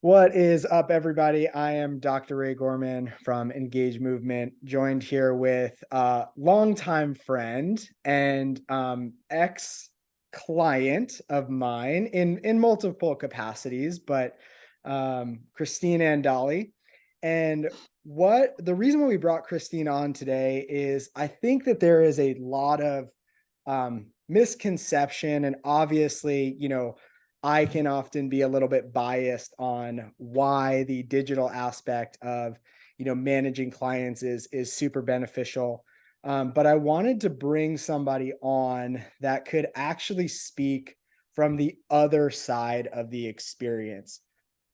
What is up, everybody? I am Dr. Ray Gorman from Engage Movement, joined here with a longtime friend and ex-client of mine in multiple capacities, but Kristine Andali. And what the reason why we brought Kristine on today is I think that there is a lot of misconception, and obviously, I can often be a little bit biased on why the digital aspect of, managing clients is super beneficial. But I wanted to bring somebody on that could actually speak from the other side of the experience.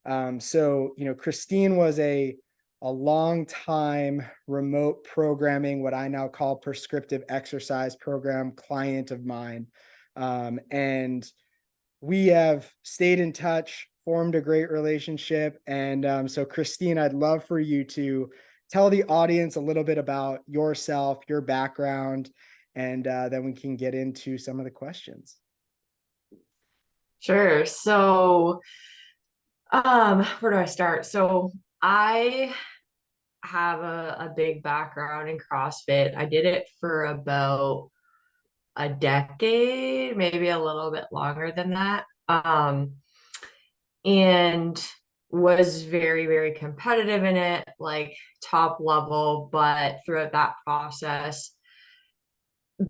Kristine was a long time remote programming, what I now call prescriptive exercise program client of mine. And we have stayed in touch, formed a great relationship. And so, Kristine, I'd love for you to tell the audience a little bit about yourself, your background, and then we can get into some of the questions. Sure. Where do I start? So I have a big background in CrossFit. I did it for about a decade, maybe a little bit longer than that. And was very, very competitive in it, like top level, but throughout that process,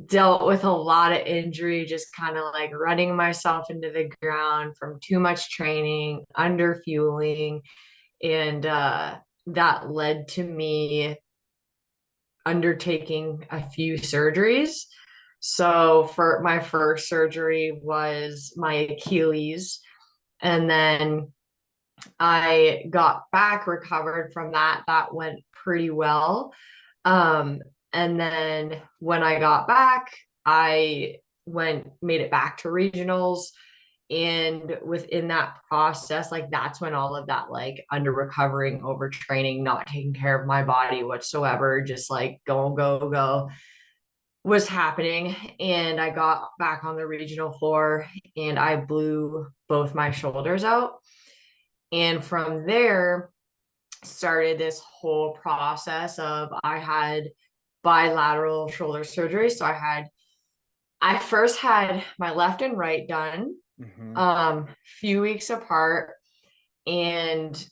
dealt with a lot of injury, just kind of like running myself into the ground from too much training, under fueling, and that led to me undertaking a few surgeries. So for my first surgery was my Achilles, and then I got back recovered from that. That went pretty well. Um, and then when I got back, I made it back to regionals. And within that process, like that's when all of that, like under recovering, overtraining, not taking care of my body whatsoever, just like go, go, go was happening. And I got back on the regional floor and I blew both my shoulders out. And from there, started this whole process of I had bilateral shoulder surgery. So I first had my left and right done Mm-hmm. few weeks apart, and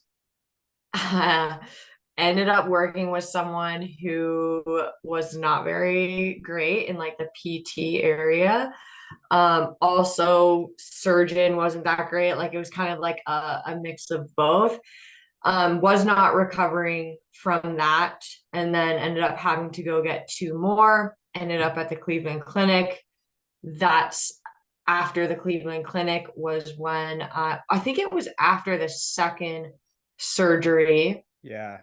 ended up working with someone who was not very great in like the PT area. Also surgeon wasn't that great. Like it was kind of like a mix of both. Was not recovering from that, and then ended up having to go get two more. Ended up at the Cleveland Clinic. That's after the Cleveland Clinic was when I think it was after the second surgery, Yeah.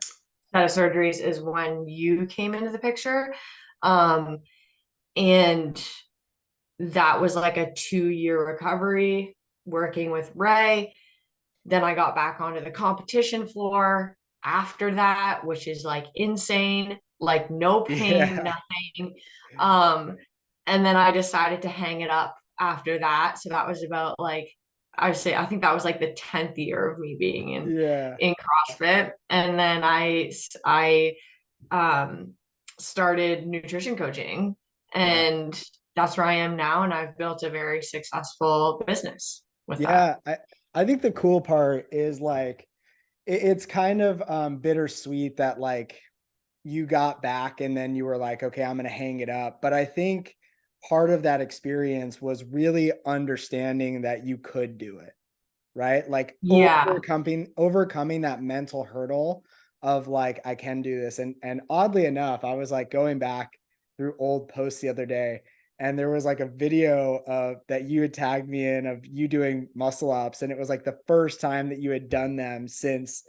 set of surgeries, is when you came into the picture. Um, and that was like a 2-year recovery working with Ray. Then I got back onto the competition floor after that, which is like insane, like no pain, Yeah. nothing. Um, and then I decided to hang it up after that. So that was about like I think that was like the 10th year of me being Yeah. in CrossFit. And then I um started nutrition coaching, Yeah. and that's where I am now, and I've built a very successful business with that. Yeah. I think the cool part is like it's kind of bittersweet that like you got back and then you were like, okay, I'm going to hang it up. But I think part of that experience was really understanding that you could do it, right? Like Yeah. overcoming that mental hurdle of like, I can do this. And oddly enough, I was like going back through old posts the other day, and there was like a video of that you had tagged me in of you doing muscle ups. And it was like the first time that you had done them since,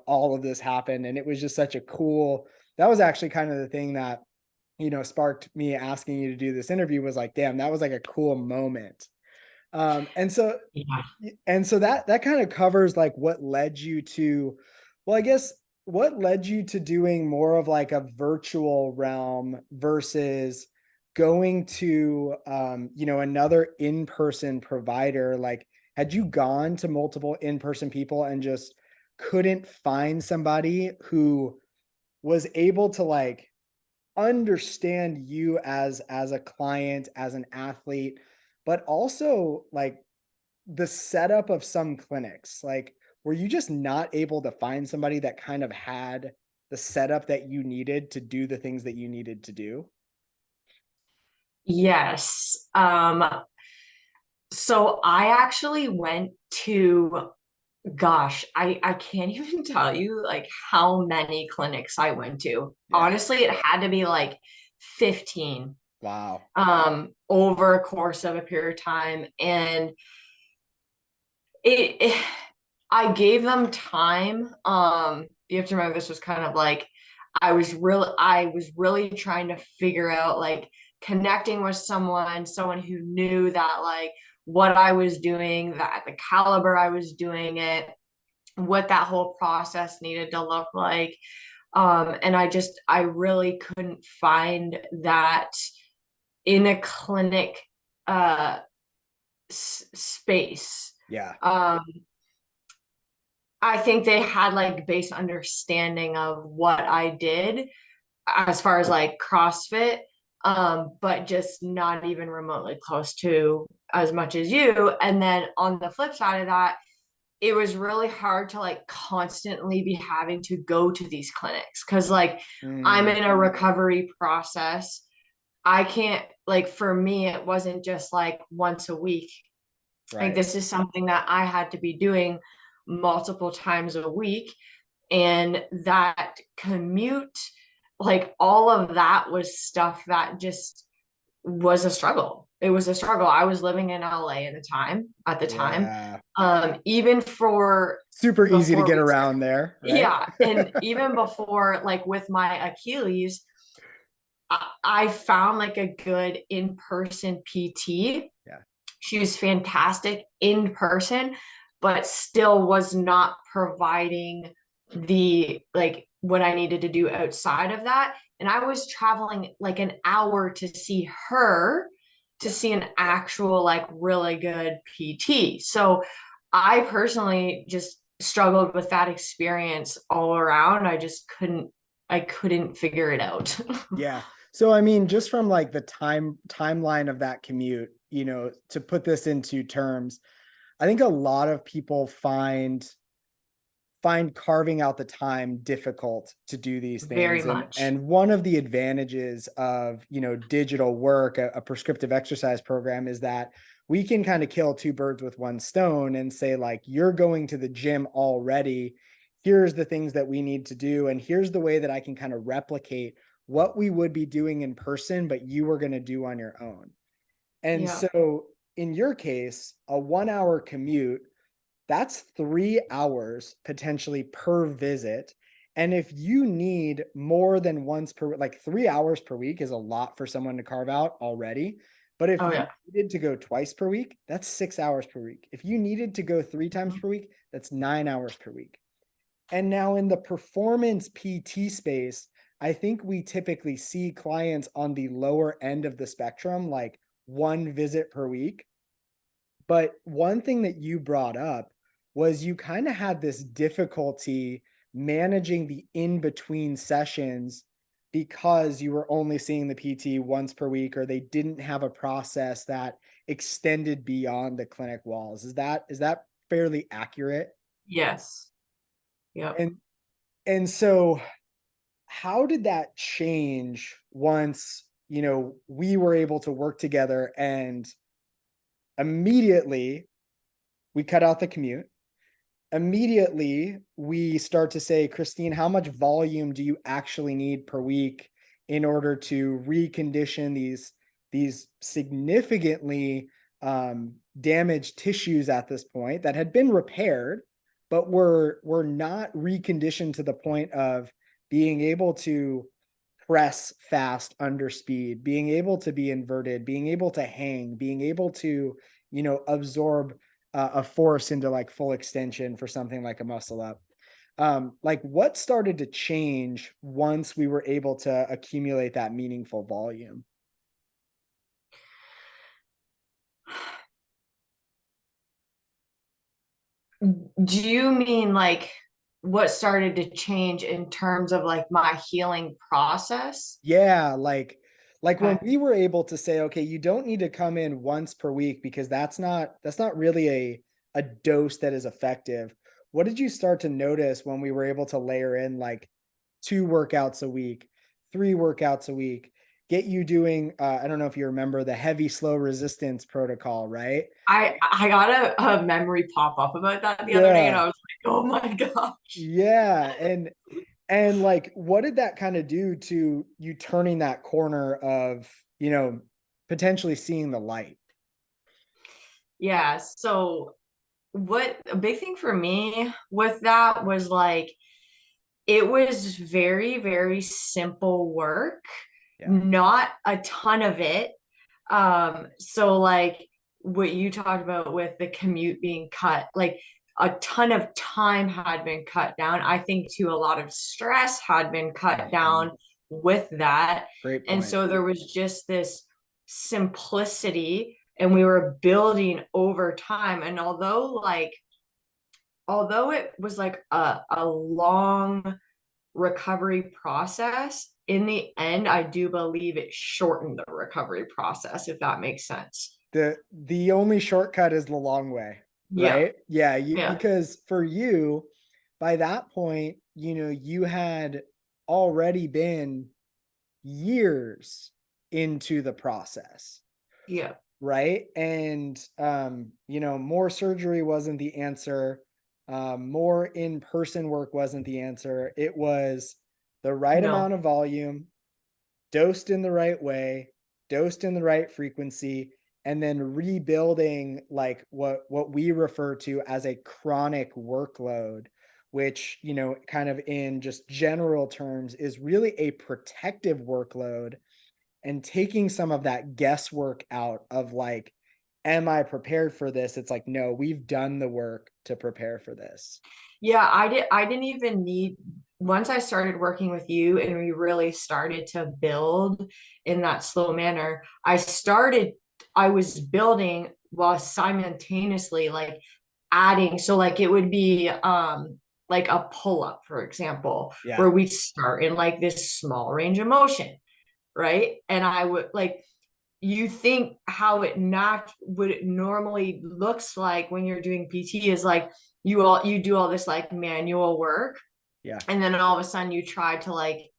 all of this happened. And it was just such a cool, that was actually kind of the thing that, sparked me asking you to do this interview was like, damn, that was like a cool moment. Um, and so Yeah. and so that kind of covers like what led you to, well, I guess what led you to doing more of like a virtual realm versus going to another in-person provider. Like, Had you gone to multiple in-person people and just couldn't find somebody who was able to like understand you as a client, as an athlete, but also like the setup of some clinics? Like, were you just not able to find somebody that kind of had the setup that you needed to do the things that you needed to do? Yes. So I actually went to, gosh, I can't even tell you like how many clinics I went to. Yeah. Honestly, it had to be like 15 Wow. over a course of a period of time. And it I gave them time. You have to remember this was kind of like I was really trying to figure out like connecting with someone who knew that like what I was doing, that the caliber I was doing it, what that whole process needed to look like. And I really couldn't find that in a clinic uh space. Yeah. Um, I think they had like base understanding of what I did as far as like CrossFit, but just not even remotely close to as much as you. And then on the flip side of that, it was really hard to like constantly be having to go to these clinics because like I'm Mm, in a recovery process. I can't, like, for me, it wasn't just like once a week. Like, right. this is something that I had to be doing multiple times a week. And that commute, like, all of that was stuff that just was a struggle. It was a struggle. I was living in LA at the time. Yeah. Even for Super easy to before get we around there, right? yeah, and even before, like with my Achilles, I found like a good in-person PT. Yeah. She was fantastic in person, but still was not providing the like what I needed to do outside of that. And I was traveling like an hour to see her, to Yeah. see an actual like really good PT. So I personally just struggled with that experience all around. I couldn't figure it out. Yeah. So I mean, just from like the timeline of that commute, to put this into terms, I think a lot of people find carving out the time difficult to do these Very things. and much. and one of the advantages of digital work, a prescriptive exercise program, is that we can kind of kill two birds with one stone and say like, you're going to the gym already, here's the things that we need to do, and here's the way that I can kind of replicate what we would be doing in person but you were going to do on your own. And Yeah. so in your case, a 1 hour commute, that's 3 hours potentially per visit. And if you need more than once per, like 3 hours per week is a lot for someone to carve out already. But if Oh you yeah. needed to go twice per week, that's 6 hours per week. If you needed to go three times per week, that's 9 hours per week. And now in the performance PT space, I think we typically see clients on the lower end of the spectrum, like one visit per week. But one thing that you brought up was you kind of had this difficulty managing the in between sessions because you were only seeing the PT once per week, or they didn't have a process that extended beyond the clinic walls. Is that fairly accurate? Yes. Yep. And so how did that change once, we were able to work together and immediately we cut out the commute? Immediately we start to say, Kristine, how much volume do you actually need per week in order to recondition these significantly damaged tissues at this point that had been repaired, but were not reconditioned to the point of being able to press fast under speed, being able to be inverted, being able to hang, being able to, absorb a force into like full extension for something like a muscle up. Like what started to change once we were able to accumulate that meaningful volume? Do you mean like what started to change in terms of like my healing process? Yeah, like when Okay. we were able to say, okay, you don't need to come in once per week because that's not really a dose that is effective. What did you start to notice when we were able to layer in like 2 workouts a week, 3 workouts a week, get you doing I don't know if you remember the heavy slow resistance protocol, right? I got a memory pop up about that the other day and Yeah. I was like, oh my gosh. Yeah, and like what did that kind of do to you turning that corner of, potentially seeing the light? Yeah. So what a big thing for me with that was like it was very, very simple work, Yeah. not a ton of it. So like what you talked about with the commute being cut, like a ton of time had been cut down. I think too, a lot of stress had been cut Mhm. down with that. Great And point. so there was just this simplicity and we were building over time. And although it was like a long recovery process, in the end, I do believe it shortened the recovery process, if that makes sense. The only shortcut is the long way, Yeah, right? Yeah, you yeah, because for you, by that point, you had already been years into the process, yeah, right? And more surgery wasn't the answer. More in-person work wasn't the answer. It was the right no, amount of volume, dosed in the right way, dosed in the right frequency, and then rebuilding like what we refer to as a chronic workload, which, kind of in just general terms is really a protective workload, and taking some of that guesswork out of like, am I prepared for this? It's like, no, we've done the work to prepare for this. yeah. I didn't even need once I started working with you and we really started to build in that slow manner. I was building while simultaneously like adding. So like it would be like a pull up, for example, Yeah. where we start in like this small range of motion, right? And I would like you think how it not what it normally looks like when you're doing PT is like you do all this like manual work Yeah. and then all of a sudden you try to like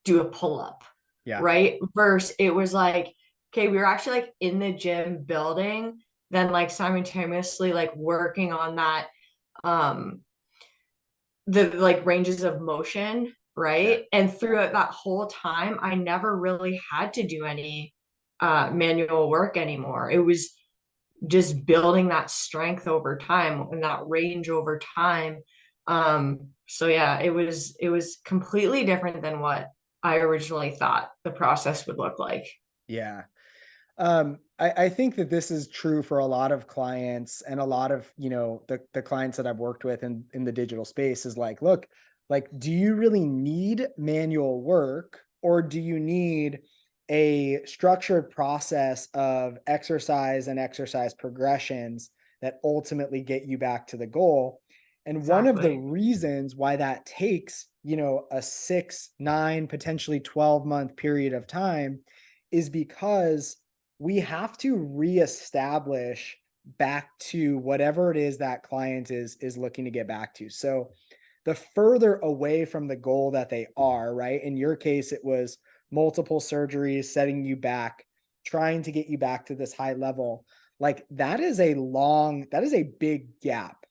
do a pull up, Yeah. right? Versus it was like, okay, we were actually like in the gym building, then like simultaneously like working on that um the like ranges of motion, Yeah. right? And throughout that whole time, I never really had to do any manual work anymore. It was just building that strength over time and that range over time. So yeah, it was completely different than what I originally thought the process would look like. Yeah. I think that this is true for a lot of clients, and a lot of, the clients that I've worked with in the digital space is like, look, like, do you really need manual work, or do you need a structured process of exercise and exercise progressions that ultimately get you back to the goal? And one of the Exactly. reasons why that takes, a 6, 9, potentially 12-month period of time is because we have to reestablish back to whatever it is that client is looking to get back to. So the further away from the goal that they are, right? In your case, it was multiple surgeries setting you back, trying to get you back to this high level. Like that is a big gap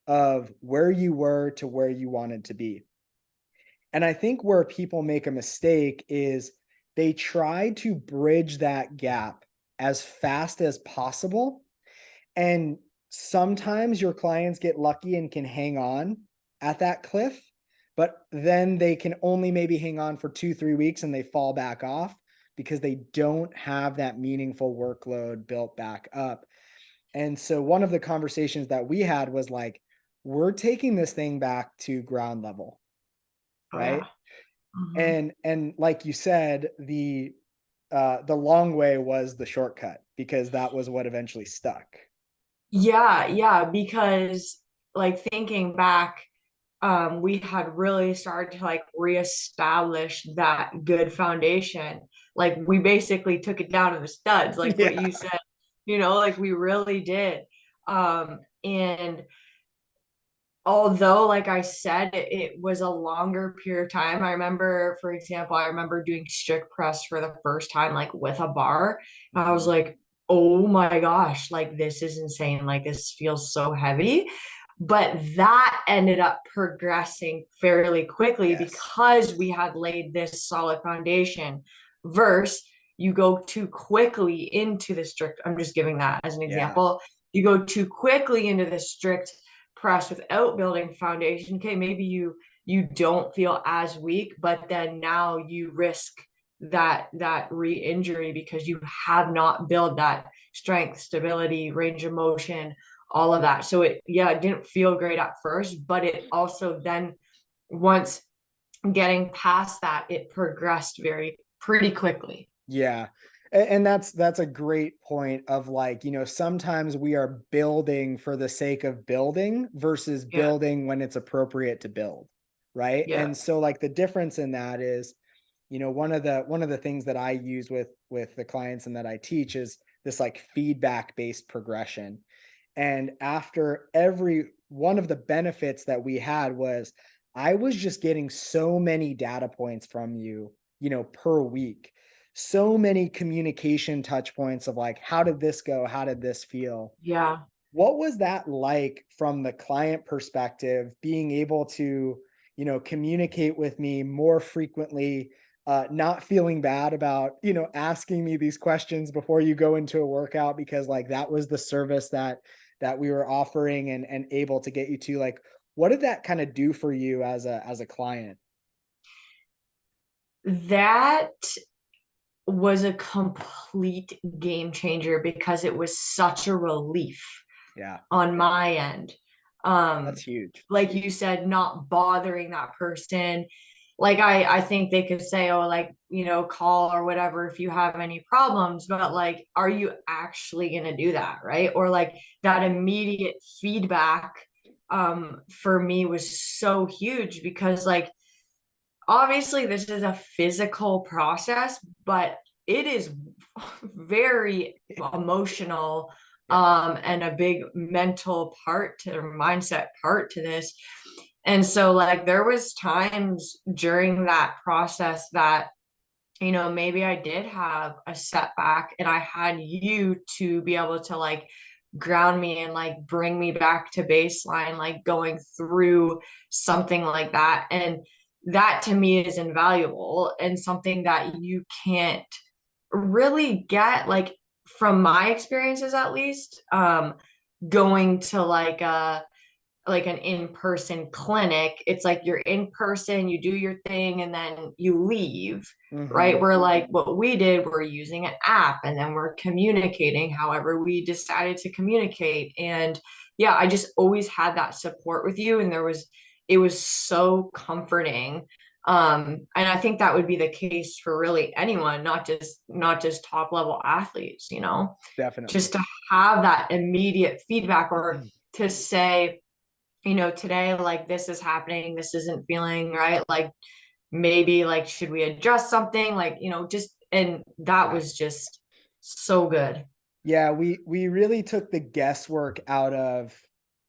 of where you were to where you wanted to be. And I think where people make a mistake is they try to bridge that gap as fast as possible. And sometimes your clients get lucky and can hang on at that cliff, but then they can only maybe hang on for 2, 3 weeks and they fall back off because they don't have that meaningful workload built back up. And so one of the conversations that we had was like, we're taking this thing back to ground level, Oh right? yeah. Mhm. And like you said, the long way was the shortcut because that was what eventually stuck. Yeah, yeah, because like thinking back, we had really started to like reestablish that good foundation. Like we basically took it down to the studs, like what Yeah. you said, like we really did. And although, like I said, it was a longer period of time. I remember, for example, I remember doing strict press for the first time, like with a bar. I was Mhm. like, oh my gosh, like this is insane. Like this feels so heavy. But that ended up progressing fairly quickly Yes. because we had laid this solid foundation. Versus you go too quickly into the strict, I'm just giving that as an Yeah. example. You go too quickly into the strict press without building foundation. Okay, maybe you don't feel as weak, but then now you risk that re-injury because you have not built that strength, stability, range of motion, all of that. So it didn't feel great at first, but it also then, once getting past that, it progressed very pretty quickly. Yeah. And that's a great point of like, sometimes we are building for the sake of building versus Yeah, building when it's appropriate to build, right? yeah, And so like the difference in that is, one of the things that I use with the clients and that I teach is this like feedback based progression. And after every one of the benefits that we had was I was just getting so many data points from you, per week. So many communication touch points of like, how did this go? How did this feel? yeah. What was that like from the client perspective, being able to, communicate with me more frequently, not feeling bad about, asking me these questions before you go into a workout because like that was the service that we were offering and able to get you to like what did that kind of do for you as a client? That was a complete game changer because it was such a relief Yeah, on my end. Um, that's huge. like you said, not bothering that person. Like I think they could say, oh, like, call or whatever if you have any problems, but like, are you actually gonna do that? Right. Or like that Right. immediate feedback for me was so huge because like obviously this is a physical process, but it is very emotional, Yeah. and a big mental part to or mindset part to this. And so like there was times during that process that maybe I did have a setback and I had you to be able to like ground me and like bring me back to baseline, like going through something like that. And that to me is invaluable and something that you can't really get, like from my experiences at least, going to like an in-person clinic. It's like you're in person, you do your thing, and then you leave, right? Hmm. We're like what we did, we're using an app and then we're communicating however we decided to communicate. And yeah, I just always had that support with you, and it was so comforting. And I think that would be the case for really anyone, not just top level athletes, Definitely. just to have that immediate feedback, or to say, today, like this is happening, this isn't feeling right. Like maybe like should we adjust something? Like, just and that Yeah. was just so good. Yeah, we really took the guesswork out of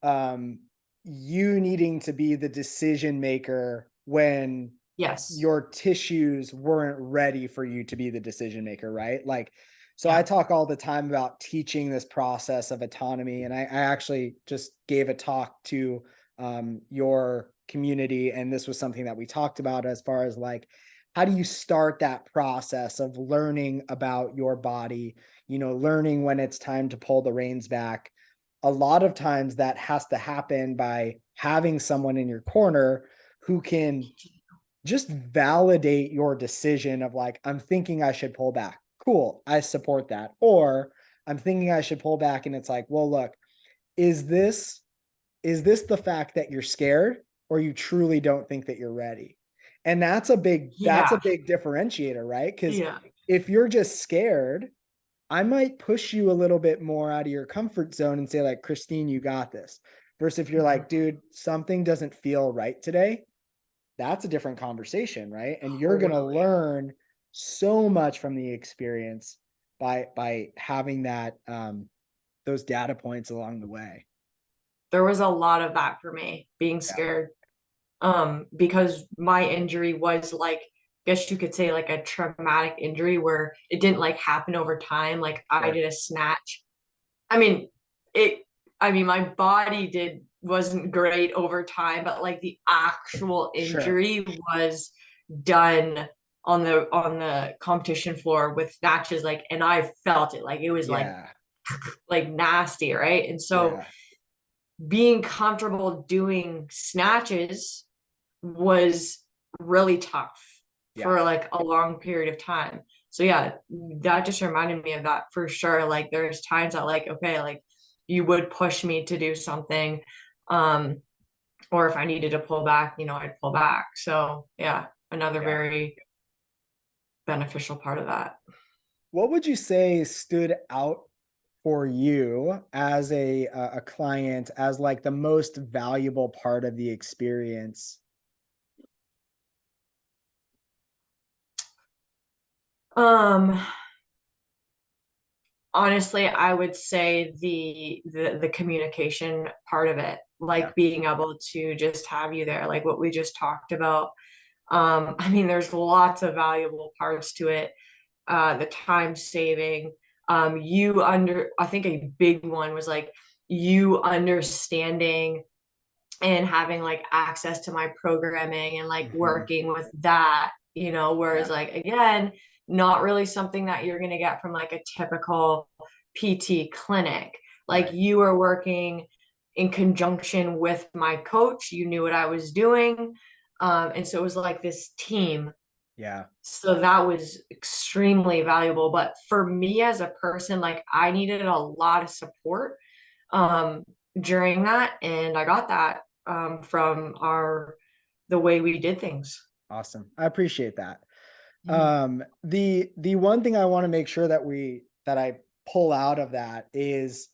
um you needing to be the decision maker when Yes. your tissues weren't ready for you to be the decision maker, right? Like, so I Yeah. talk all the time about teaching this process of autonomy, and I actually just gave a talk to your community, and this was something that we talked about as far as like, how do you start that process of learning about your body, learning when it's time to pull the reins back. A lot of times that has to happen by having someone in your corner who can just validate your decision of like, I'm thinking I should pull back. Cool. I support that. Or I'm thinking I should pull back. And it's like, well, look, is this the fact that you're scared or you truly don't think that you're ready? And that's a Yeah. big differentiator, right? Because Yeah. if you're just scared, I might push you a little bit more out of your comfort zone and say, like, Kristine, you got this. versus if you're Mhm. like, dude, something doesn't feel right today, that's a different conversation, right? And you're going to Totally. learn so much from the experience by having that those data points along the way. There was a lot of that for me, being Yeah, scared. Because my injury was like, guess you could say like a traumatic injury where it didn't like happen over time. Like I sure. did a snatch. I mean, it, I mean, my body wasn't great over time, but like the actual Sure. injury was done on the competition floor with snatches, like, and I felt it, like it was Yeah. like nasty, right? And so Yeah. being comfortable doing snatches was really tough Yeah. for like a long period of time. So yeah, that just reminded me of that for sure. Like there's times that like, okay, like you would push me to do something. Um, or if I needed to pull back, I'd pull back. So yeah, another Yeah. very beneficial part of that. What would you say stood out for you as a client as like the most valuable part of the experience? Um, Honestly, I would say the communication part of it, Yeah. like being able to just have you there, like what we just talked about. I mean, there's lots of valuable parts to it. The time saving, I think a big one was like you understanding and having like access to my programming and like Mhm. working with that, whereas Yeah. like again, not really something that you're going to get from like a typical PT clinic. Like Right. you were working in conjunction with my coach, you knew what I was doing. And so it was like this team. Yeah. So that was extremely valuable. But for me as a person, like I needed a lot of support um, during that, and I got that from the way we did things. Awesome. I appreciate that. Yeah. The one thing I want to make sure that I pull out of that is,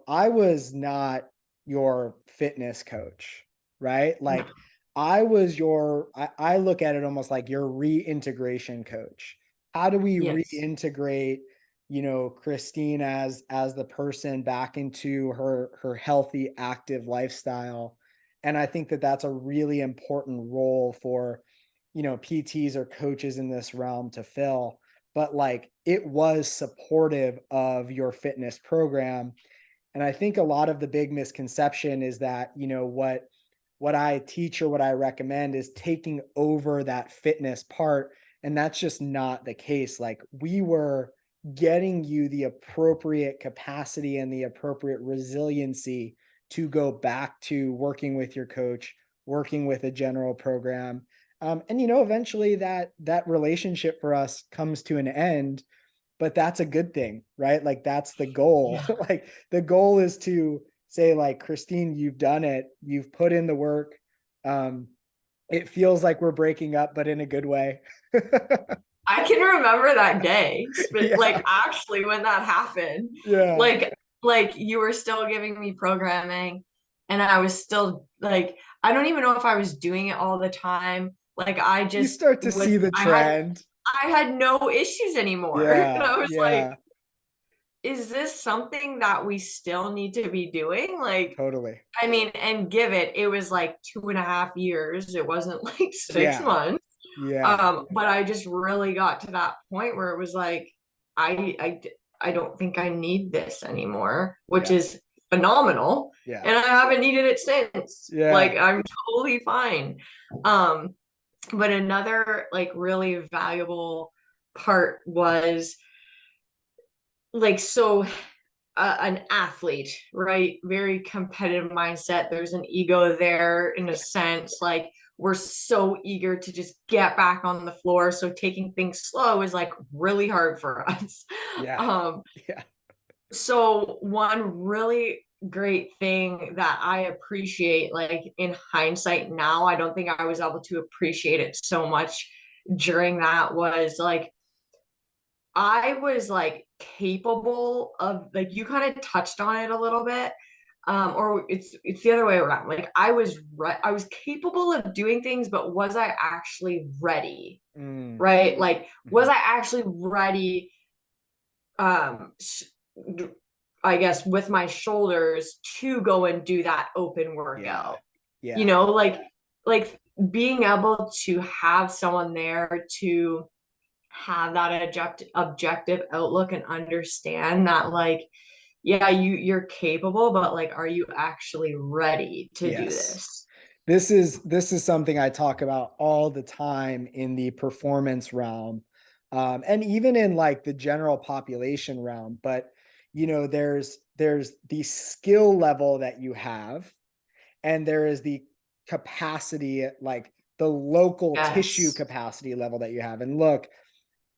I was not your fitness coach, right? No. Like I look at it almost like your reintegration coach. How do we Yes. reintegrate, Kristine as the person back into her healthy, active lifestyle? And I think that that's a really important role for, PTs or coaches in this realm to fill. But like it was supportive of your fitness program, and I think a lot of the big misconception is that, what I teach or what I recommend is taking over that fitness part. And that's just not the case. Like we were getting you the appropriate capacity and the appropriate resiliency to go back to working with your coach, working with a general program. And eventually that relationship for us comes to an end, but that's a good thing, right? Like that's the goal. Yeah. Like the goal is to say like, Kristine, you've done it. You've put in the work. Um, it feels like we're breaking up, but in a good way. I can remember that day, Yeah. like actually when that happened, Yeah. like like you were still giving me programming, and I was still like, I don't even know if I was doing it all the time. Like I You just start to was, see the trend. I had no issues anymore. And Yeah. I was like, Yeah. is this something that we still need to be doing? Like, Totally. I mean, and it was like 2.5 years. It wasn't like six Yeah. months. Yeah. But I just really got to that point where it was like, I, I, I don't think I need this anymore, which Yeah. is phenomenal. Yeah. And I haven't needed it since. Like, Yeah. I'm totally fine. Um, but another like really valuable part was like, so an athlete, right? Very competitive mindset. There's an ego there in a sense. Like we're so eager to just get back on the floor. So taking things slow is like really hard for us. Yeah. Um, Yeah. so one really great thing that I appreciate, like in hindsight now, I don't think I was able to appreciate it so much during that, was like I was like capable of, like, you kind of touched on it a little bit. or it's the other way around. Like I was capable of doing things, but was I actually ready? Mm, Right? Like, was mhm. I actually ready? Um, I guess with my shoulders to go and do that open Yeah. workout. You Yeah. know, like being able to have someone there to have that objective outlook and understand that, like, yeah, you're capable, but like, are you actually ready to do Yes. this? This is something I talk about all the time in the performance realm, and even in like the general population realm. But there's the skill level that you have, and there is the capacity, like the local tissue Yes. capacity level that you have. And look,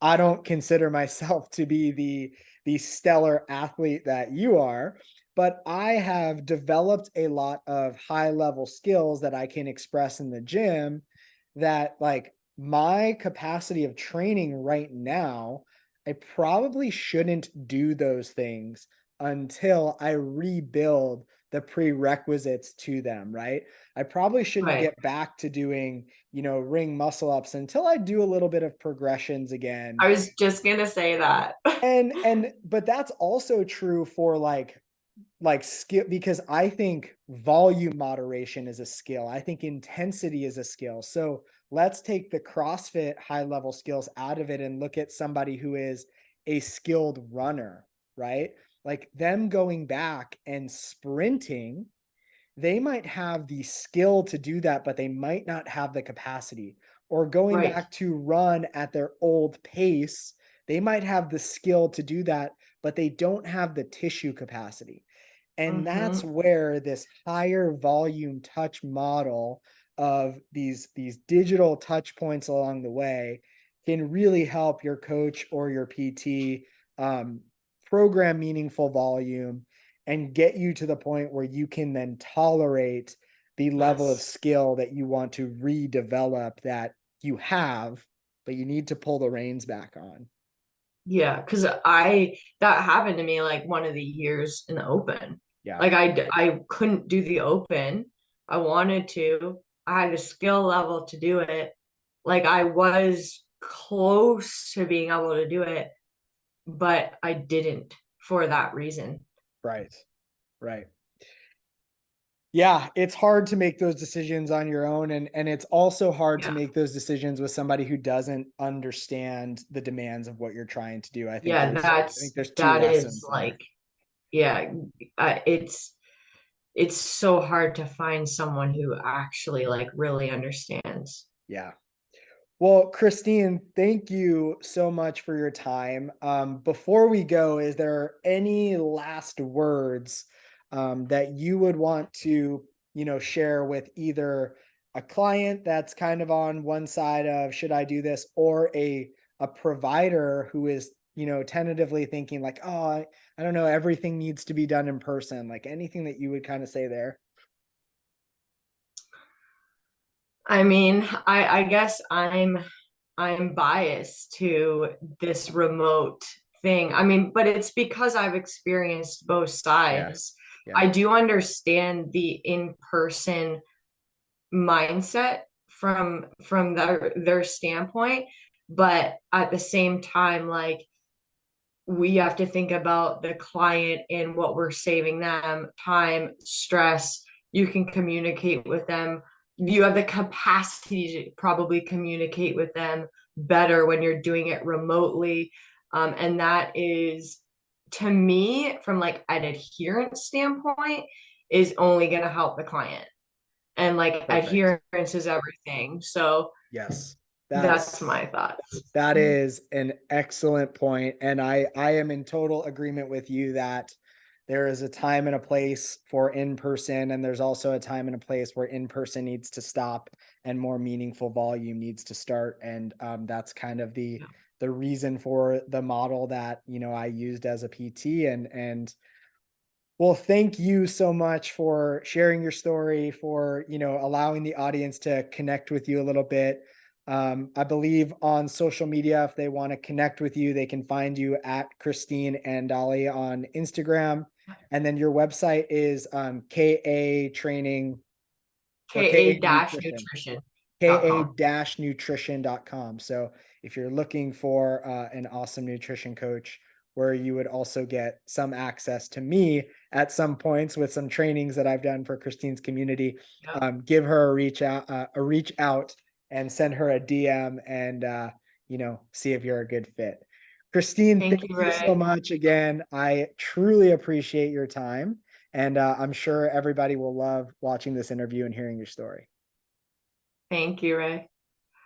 I don't consider myself to be the stellar athlete that you are, but I have developed a lot of high level skills that I can express in the gym, that like my capacity of training right now, I probably shouldn't do those things until I rebuild the prerequisites to them, right? I probably shouldn't Right. get back to doing, ring muscle ups until I do a little bit of progressions again. I was just gonna say that. And but that's also true for like skill, because I think volume moderation is a skill. I think intensity is a skill. So let's take the CrossFit high level skills out of it and look at somebody who is a skilled runner, right? Like them going back and sprinting, they might have the skill to do that, but they might not have the capacity. Or going Right. back to run at their old pace, they might have the skill to do that, but they don't have the tissue capacity. And that's Mm-hmm. where this higher volume touch model of these digital touch points along the way can really help your coach or your PT program meaningful volume and get you to the point where you can then tolerate the level of Yes. skill that you want to redevelop that you have, but you need to pull the reins back on. Yeah, because I that happened to me like one of the years in the open. Yeah, Like I couldn't do the open. I wanted to. I had the skill level to do it. Like I was close to being able to do it, but I didn't for that reason. right, right. Yeah, it's hard to make those decisions on your own, and it's also hard to Yeah. make those decisions with somebody who doesn't understand the demands of what you're trying to do. Yeah, I think there's two that is lessons there. like, yeah, it's so hard to find someone who actually like really understands. Yeah. Well, Kristine, thank you so much for your time. Before we go, is there any last words that you would want to, share with either a client that's kind of on one side of should I do this, or a provider who is, tentatively thinking like, oh, I don't know, everything needs to be done in person. Like anything that you would kind of say there? I mean, I guess I'm biased to this remote thing. I mean, but it's because I've experienced both Yeah. sides. Yeah. I do understand the in-person mindset from their standpoint, but at the same time, like we have to think about the client and what we're saving them time, stress. You can communicate with them. You have the capacity to probably communicate with them better when you're doing it remotely. And that is, to me, from like an adherence standpoint, is only going to help the client. And like Perfect. adherence is everything. So Yes. that's That's my thoughts. That is an excellent point, and I am in total agreement with you that there is a time and a place for in-person, and there's also a time and a place where in-person needs to stop and more meaningful volume needs to start. And that's kind of the reason for the model that I used as a PT. And well, thank you so much for sharing your story, for, allowing the audience to connect with you a little bit. I believe on social media, if they want to connect with you, they can find you at Kristine Andali on Instagram. And then your website is KA training or KA nutrition. ka-nutrition.com. ka-nutrition.com. So if you're looking for an awesome nutrition coach where you would also get some access to me at some points with some trainings that I've done for Kristine's community, Yep. give her a reach out and send her a DM and see if you're a good fit. Kristine, Thank thank you, you so Ray. much again. I truly appreciate your time, and I'm sure everybody will love watching this interview and hearing your story. Thank you, Ray.